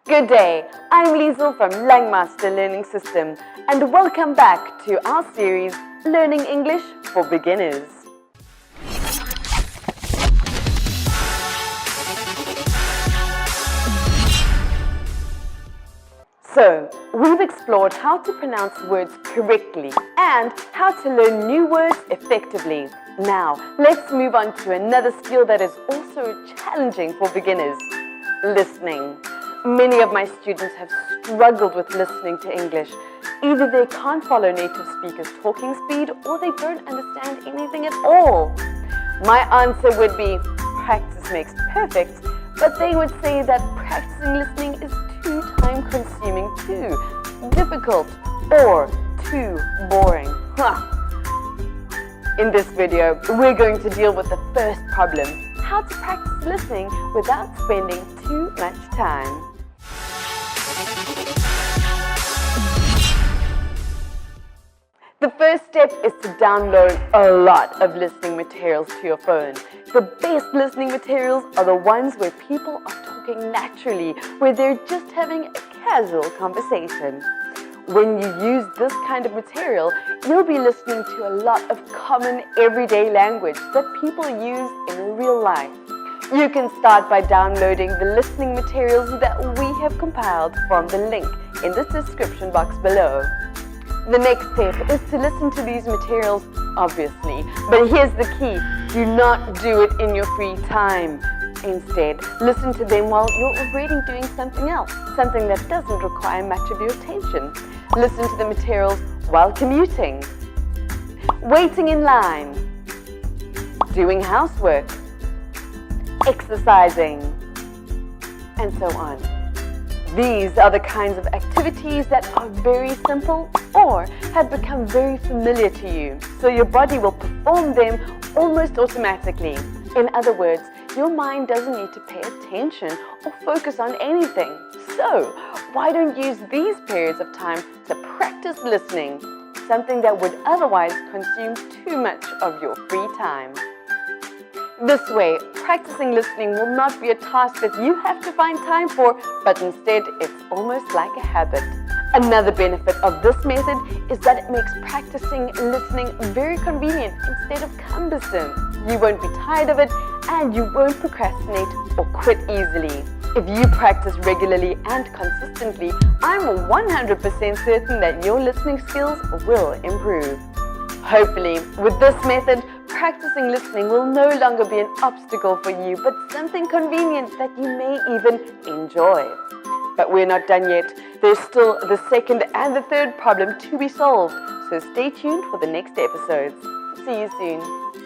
Good day, I'm Liesel from Langmaster Learning System and welcome back to our series Learning English for Beginners. So, we've explored how to pronounce words correctly and how to learn new words effectively. Now, let's move on to another skill that is also challenging for beginners: listening. Many of my students have struggled with listening to English. Either they can't follow native speakers' talking speed or they don't understand anything at all. My answer would be practice makes perfect, but they would say that practicing listening is too time-consuming, too difficult, or too boring. In this video, we're going to deal with the first problem: how to practice listening without spending too much time. The first step is to download a lot of listening materials to your phone. The best listening materials are the ones where people are talking naturally, where they're just having a casual conversation. When you use this kind of material, you'll be listening to a lot of common everyday language that people use in real life. You can start by downloading the listening materials that we have compiled from the link in the description box below. The next step is to listen to these materials, obviously, but here's the key: do not do it in your free time. Instead, listen to them while you're already doing something else, something that doesn't require much of your attention. Listen to the materials while commuting, waiting in line, doing housework, exercising, and so on. These are the kinds of activities that are very simple or have become very familiar to you, so your body will perform them almost automatically. In other words, your mind doesn't need to pay attention or focus on anything. So, why don't use these periods of time to practice listening, something that would otherwise consume too much of your free time? This way, practicing listening will not be a task that you have to find time for, but instead it's almost like a habit. Another benefit of this method is that it makes practicing listening very convenient instead of cumbersome. You won't be tired of it and you won't procrastinate or quit easily. If you practice regularly and consistently, I'm 100% certain that your listening skills will improve. Hopefully, with this method, practicing listening will no longer be an obstacle for you, but something convenient that you may even enjoy. But we're not done yet. There's still the second and the third problem to be solved, so stay tuned for the next episodes. See you soon.